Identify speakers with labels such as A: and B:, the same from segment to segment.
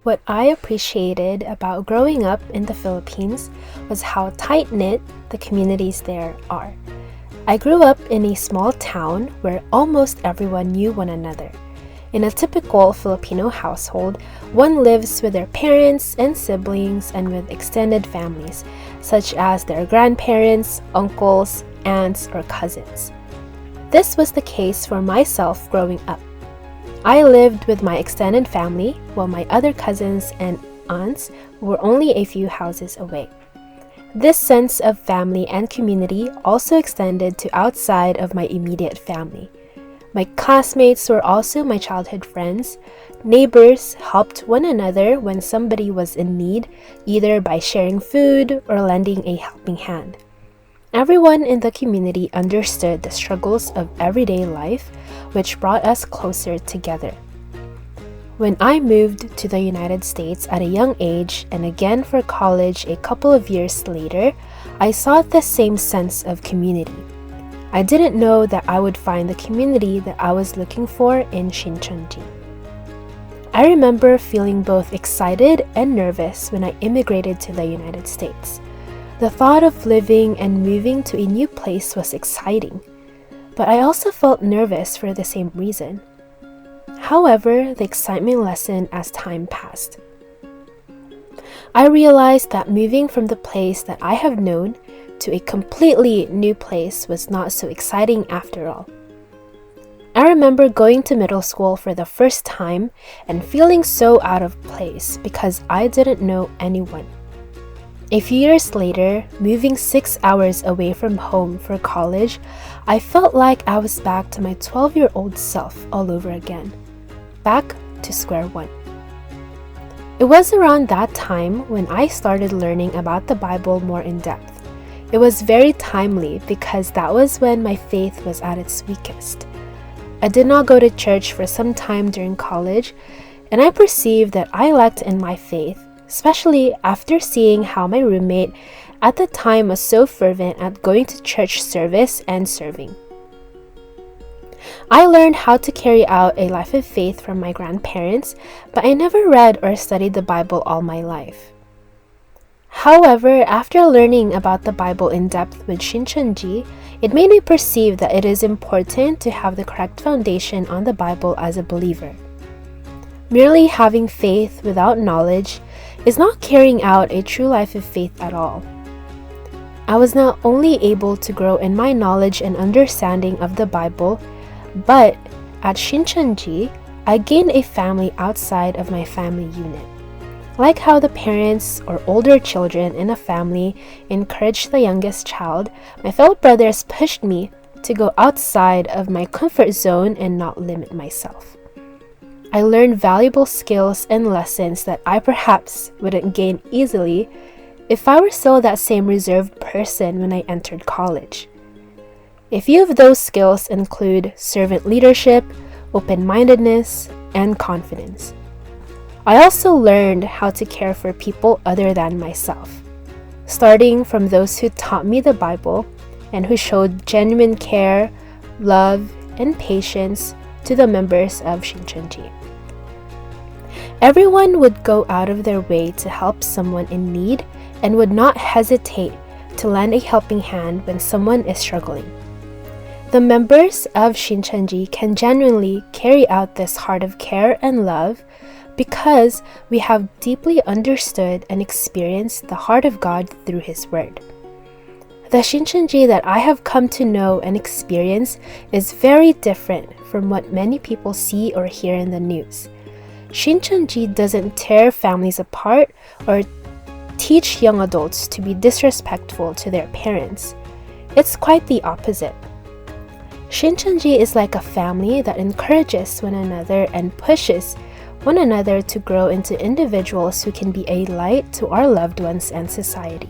A: What I appreciated about growing up in the Philippines was how tight-knit the communities there are. I grew up in a small town where almost everyone knew one another. In a typical Filipino household, one lives with their parents and siblings and with extended families, such as their grandparents, uncles, aunts, or cousins. This was the case for myself growing up. I lived with my extended family, while my other cousins and aunts were only a few houses away. This sense of family and community also extended to outside of my immediate family. My classmates were also my childhood friends. Neighbors helped one another when somebody was in need, either by sharing food or lending a helping hand. Everyone in the community understood the struggles of everyday life, which brought us closer together. When I moved to the United States at a young age and again for college a couple of years later, I saw the same sense of community. I didn't know that I would find the community that I was looking for in Shincheonji. I remember feeling both excited and nervous when I immigrated to the United States. The thought of living and moving to a new place was exciting, but I also felt nervous for the same reason. However, the excitement lessened as time passed. I realized that moving from the place that I have known to a completely new place was not so exciting after all. I remember going to middle school for the first time and feeling so out of place because I didn't know anyone. A few years later, moving 6 hours away from home for college, I felt like I was back to my 12-year-old self all over again. Back to square one. It was around that time when I started learning about the Bible more in depth. It was very timely because that was when my faith was at its weakest. I did not go to church for some time during college, and I perceived that I lacked in my faith, especially after seeing how my roommate at the time was so fervent at going to church service and serving. I learned how to carry out a life of faith from my grandparents, but I never read or studied the Bible all my life. However, after learning about the Bible in depth with Shincheonji, it made me perceive that it is important to have the correct foundation on the Bible as a believer. Merely having faith without knowledge is not carrying out a true life of faith at all. I was not only able to grow in my knowledge and understanding of the Bible, but at Shincheonji, I gained a family outside of my family unit. Like how the parents or older children in a family encourage the youngest child, my fellow brothers pushed me to go outside of my comfort zone and not limit myself. I learned valuable skills and lessons that I perhaps wouldn't gain easily if I were still that same reserved person when I entered college. A few of those skills include servant leadership, open-mindedness, and confidence. I also learned how to care for people other than myself, starting from those who taught me the Bible and who showed genuine care, love, and patience to the members of Shincheonji. Everyone would go out of their way to help someone in need and would not hesitate to lend a helping hand when someone is struggling. The members of Shincheonji can genuinely carry out this heart of care and love because we have deeply understood and experienced the heart of God through His Word. The Shincheonji that I have come to know and experience is very different from what many people see or hear in the news. Shincheonji doesn't tear families apart or teach young adults to be disrespectful to their parents. It's quite the opposite. Shincheonji is like a family that encourages one another and pushes one another to grow into individuals who can be a light to our loved ones and society.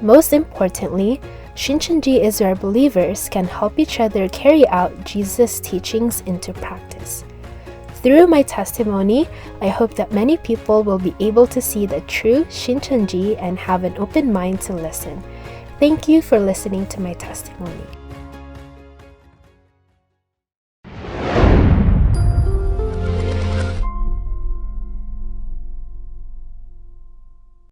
A: Most importantly, Shincheonji is where believers can help each other carry out Jesus' teachings into practice. Through my testimony, I hope that many people will be able to see the true Shincheonji and have an open mind to listen. Thank you for listening to my testimony.